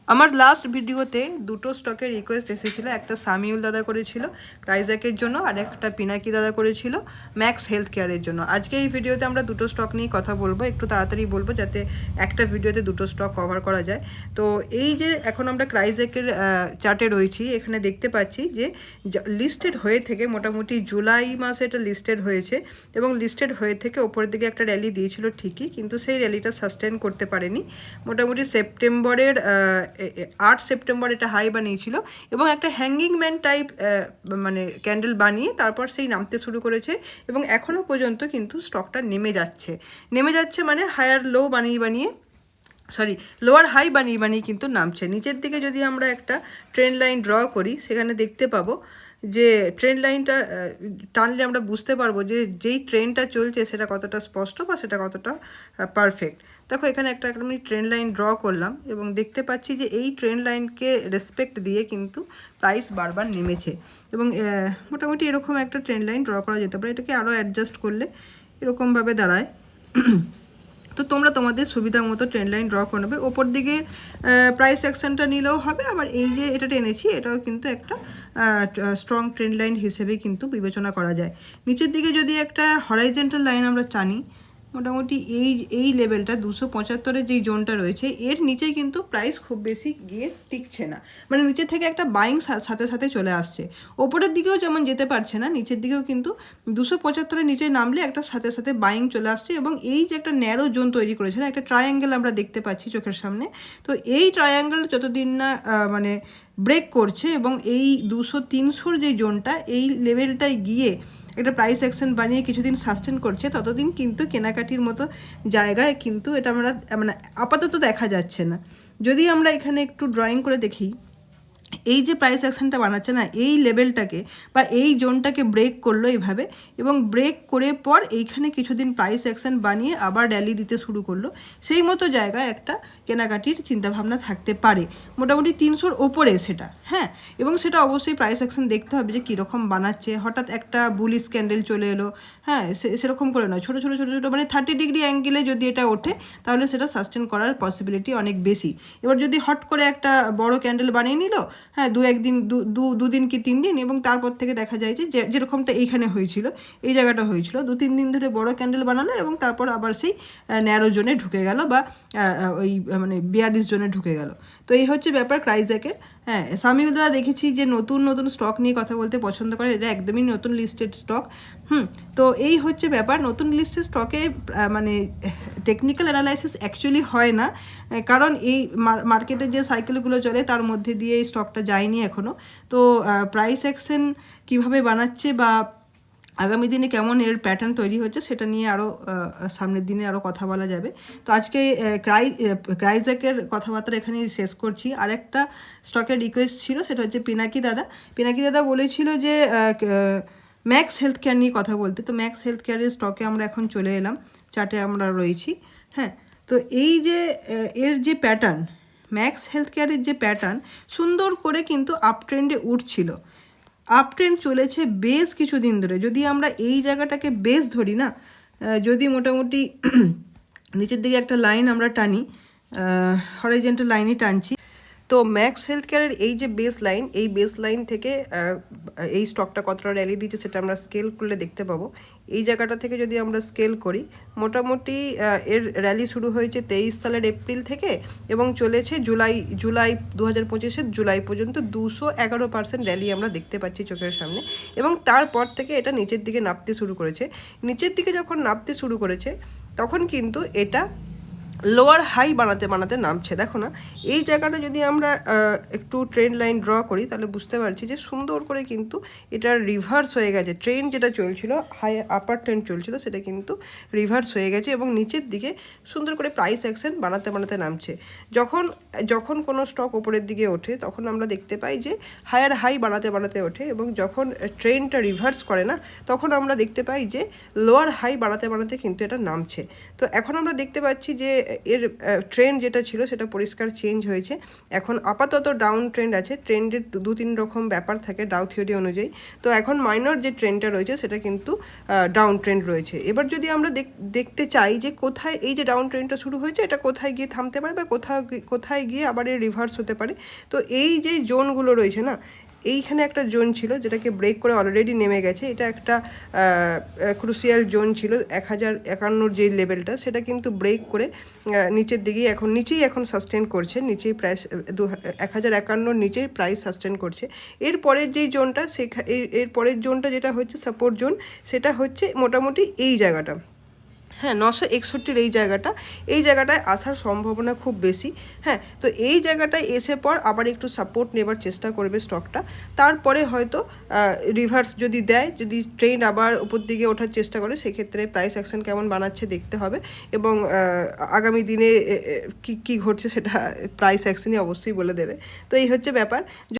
আমার লাস্ট ভিডিওতে দুটো স্টকের রিকোয়েস্ট এসেছিলো, একটা সামিউল দাদা করেছিল ক্রাইজ্যাকের জন্য আর একটা পিনাকি দাদা করেছিল ম্যাক্স হেলথ কেয়ারের জন্য। আজকে এই ভিডিওতে আমরা দুটো স্টক নিয়ে কথা বলবো, একটু তাড়াতাড়ি বলবো যাতে একটা ভিডিওতে দুটো স্টক কভার করা যায়। তো এই যে এখন আমরা ক্রাইজ্যাকের চার্টে রয়েছি, এখানে দেখতে পাচ্ছি যে লিস্টেড হয়ে থেকে মোটামুটি জুলাই মাসে এটা লিস্টেড হয়েছে এবং লিস্টেড হয়ে থেকে ওপরের দিকে একটা র্যালি দিয়েছিল ঠিকই, কিন্তু সেই র্যালিটা সাস্টেন করতে পারেনি। মোটামুটি সেপ্টেম্বরের 8 সেপ্টেম্বর এটা হাই বানিয়েছিল এবং একটা হ্যাঙ্গিং ম্যান টাইপ মানে ক্যান্ডেল বানিয়ে তারপর সেই নামতে শুরু করেছে এবং এখনও পর্যন্ত কিন্তু স্টকটা নেমে যাচ্ছে মানে হায়ার লো বানিয়ে লোয়ার হাই বানিয়ে কিন্তু নামছে। নিচের দিকে যদি আমরা একটা ট্রেন্ড লাইন ড্র করি, সেখানে দেখতে পাবো যে ট্রেন্ড লাইনটা টানলে আমরা বুঝতে পারবো যে যেই ট্রেনটা চলছে সেটা কতটা স্পষ্ট বা সেটা কতটা পারফেক্ট। দেখো এখানে একটা আমি ট্রেন্ড লাইন ড্র করলাম এবং দেখতে পাচ্ছি যে এই ট্রেন্ড লাইনকে রেসপেক্ট দিয়ে কিন্তু প্রাইস বারবার নেমেছে এবং মোটামুটি এরকম একটা ট্রেন্ড লাইন ড্র করা যেতে পারে। এটাকে আরও অ্যাডজাস্ট করলে এরকমভাবে দাঁড়ায়। তো তোমরা তোমাদের সুবিধা মতো ট্রেন্ড লাইন ড্র করে নেবে। ওপর দিকে প্রাইস অ্যাকশনটা নিলেও হবে, আবার এই যে এটা টেনেছি এটাও কিন্তু একটা স্ট্রং ট্রেন্ড লাইন হিসেবে কিন্তু বিবেচনা করা যায়। নিচের দিকে যদি একটা হরাইজন্টাল লাইন আমরা টানি, মোটামুটি এই লেভেলটা 275-এর যেই জোনটা রয়েছে এর নিচে কিন্তু প্রাইস খুব বেশি গিয়ে টিকছে না, মানে নিচের থেকে একটা বাইং সাথে সাথে চলে আসছে। ওপরের দিকেও যেমন যেতে পারছে না, নিচের দিকেও কিন্তু 275-এর নিচে নামলে একটা সাথে সাথে বাইং চলে আসছে এবং এই যে একটা ন্যারো জোন তৈরি করেছে না, একটা ট্রায়াঙ্গেল আমরা দেখতে পাচ্ছি চোখের সামনে। তো এই ট্রায়াঙ্গেল যতদিন না মানে ব্রেক করছে এবং এই 200-300-র যে জোনটা এই লেভেলটায় গিয়ে একটা প্রাইস অ্যাকশন বানিয়ে কিছুদিন সাস্টেন করছে, ততদিন কিন্তু কেনাকাটির মতো জায়গায় কিন্তু এটা আমরা মানে আপাতত দেখা যাচ্ছে না। যদি আমরা এখানে একটু ড্রয়িং করে দেখি, এই যে প্রাইস অ্যাকশনটা বানাচ্ছে না, এই লেভেলটাকে বা এই জোনটাকে ব্রেক করলো এইভাবে এবং ব্রেক করে পর এইখানে কিছুদিন প্রাইস অ্যাকশন বানিয়ে আবার র্যালি দিতে শুরু করলো। সেই মতো জায়গায় একটা কেনাকাটির চিন্তাভাবনা থাকতে পারে, মোটামুটি 300-র ওপরে সেটা। হ্যাঁ, এবং সেটা অবশ্যই প্রাইস অ্যাকশন দেখতে হবে যে কীরকম বানাচ্ছে। হঠাৎ একটা বুলিশ ক্যান্ডেল চলে এলো, হ্যাঁ সেরকম করে নয়, ছোটো ছোটো মানে 30 ডিগ্রি অ্যাঙ্গেলে যদি এটা ওঠে তাহলে সেটা সাস্টেন করার পসিবিলিটি অনেক বেশি। এবার যদি হট করে একটা বড় ক্যান্ডেল বানিয়ে নিল, হ্যাঁ দুদিন কি 3 দিন, এবং তারপর থেকে দেখা যায় যে যেরকমটা এইখানে হয়েছিল, এই জায়গাটা হয়েছিল 2-3 দিন ধরে বড় ক্যান্ডেল বানালো এবং তারপর আবার সেই ন্যারো জোনে ঢুকে গেল বা ওই মানে বিয়ারিশ জোনে ঢুকে গেল। তো এই হচ্ছে ব্যাপার ক্রাইজ্যাকের। হ্যাঁ, সামিউল দাদা দেখেছি যে নতুন স্টক নিয়ে কথা বলতে পছন্দ করে, এটা একদমই নতুন লিস্টেড স্টক। তো এই হচ্ছে ব্যাপার, নতুন লিস্টেড স্টকে মানে টেকনিক্যাল অ্যানালাইসিস অ্যাকচুয়ালি হয় না, কারণ এই মার্কেটের যে সাইকেলগুলো চলে তার মধ্যে দিয়ে এই স্টকটা যায়নি এখনও। তো প্রাইস অ্যাকশন কীভাবে বানাচ্ছে বা আগামী দিনে কেমন এর প্যাটার্ন তৈরি হচ্ছে সেটা নিয়ে আরও সামনের দিনে আরও কথা বলা যাবে। তো আজকে ক্রাইজ্যাকের কথাবার্তা এখানেই শেষ করছি। আর একটা স্টকের রিকোয়েস্ট ছিল, সেটা হচ্ছে পিনাকি দাদা বলেছিল যে ম্যাক্স হেলথ কেয়ার নিয়ে কথা বলতে। তো ম্যাক্স হেলথ কেয়ারের স্টকে আমরা এখন চলে এলাম, চার্টে আমরা রয়েছি। হ্যাঁ, তো এই যে এর যে প্যাটার্ন, ম্যাক্স হেলথ কেয়ারের যে প্যাটার্ন সুন্দর করে কিন্তু আপ ট্রেন্ডে উঠছিল, আপ ট্রেন্ড চলেছে বেশ কিছুদিন ধরে। যদি আমরা এই জায়গাটাকে বেশ ধরি না, যদি মোটামুটি নিচের দিকে একটা লাইন আমরা টানি, হরাইজন্টাল লাইনই টানছি, তো ম্যাক্স হেলথ কেয়ারের এই যে বেস লাইন, এই বেস লাইন থেকে এই স্টকটা কতটা র্যালি দিচ্ছে সেটা আমরা স্কেল করলে দেখতে পাবো। এই জায়গাটা থেকে যদি আমরা স্কেল করি, মোটামুটি এর র্যালি শুরু হয়েছে 23 সালের এপ্রিল থেকে এবং চলেছে জুলাই 2025-এর জুলাই পর্যন্ত 211% র্যালি আমরা দেখতে পাচ্ছি চোখের সামনে। এবং তারপর থেকে এটা নিচের দিকে নামতে শুরু করেছে। নিচের দিকে যখন নামতে শুরু করেছে তখন কিন্তু এটা লোয়ার হাই বানাতে নামছে। দেখো না, এই জায়গাটা যদি আমরা একটু ট্রেন্ড লাইন ড্র করি তাহলে বুঝতে পারছি যে সুন্দর করে কিন্তু এটা রিভার্স হয়ে গেছে। ট্রেন্ড যেটা চলছিল, হাই আপার ট্রেন্ড চলছিল, সেটা কিন্তু রিভার্স হয়ে গেছে এবং নিচের দিকে সুন্দর করে প্রাইস অ্যাকশন বানাতে নামছে। যখন কোনো স্টক ওপরের দিকে ওঠে তখন আমরা দেখতে পাই যে হায়ার হাই বানাতে ওঠে, এবং যখন ট্রেন্ডটা রিভার্স করে না তখন আমরা দেখতে পাই যে লোয়ার হাই বানাতে কিন্তু এটা নামছে। তো এখন আমরা দেখতে পাচ্ছি যে এর ট্রেন্ড যেটা ছিল সেটা পরিষ্কার চেঞ্জ হয়েছে। এখন আপাতত ডাউন ট্রেন্ড আছে। ট্রেন্ডের 2-3 রকম ব্যাপার থাকে ডাউ থিওরি অনুযায়ী। তো এখন মাইনর যে ট্রেন্ডটা রয়েছে সেটা কিন্তু ডাউন ট্রেন্ড রয়েছে। এবার যদি আমরা দেখতে চাই যে কোথায় এই যে ডাউন ট্রেন্ডটা শুরু হয়েছে এটা কোথায় গিয়ে থামতে পারে বা কোথায় গিয়ে আবার এর রিভার্স হতে পারে। তো এই যে জোনগুলো রয়েছে না, এইখানে একটা জোন ছিল যেটাকে ব্রেক করে অলরেডি নেমে গেছে। এটা একটা ক্রুশিয়াল জোন ছিল 1051 যে লেভেলটা, সেটা কিন্তু ব্রেক করে নিচের দিকেই নিচেই এখন সাস্টেন করছে, নিচেই প্রাইস 1051 নিচেই প্রাইস সাস্টেন করছে। এরপরের যেই জোনটা এর পরের জোনটা যেটা হচ্ছে সাপোর্ট জোন, সেটা হচ্ছে মোটামুটি এই জায়গাটা, হ্যাঁ 961 এই জায়গাটায় আসার সম্ভাবনা খুব বেশি। হ্যাঁ, তো এই জায়গাটায় এসে পর আবার একটু সাপোর্ট নেবার চেষ্টা করবে স্টকটা। তারপরে হয়তো রিভার্স যদি দেয়, যদি ট্রেন্ড আবার উপর দিকে ওঠার চেষ্টা করে, সেক্ষেত্রে প্রাইস অ্যাকশন কেমন বানাচ্ছে দেখতে হবে। এবং আগামী দিনে কী ঘটছে সেটা প্রাইস অ্যাকশনই অবশ্যই বলে দেবে। তো এই হচ্ছে ব্যাপার।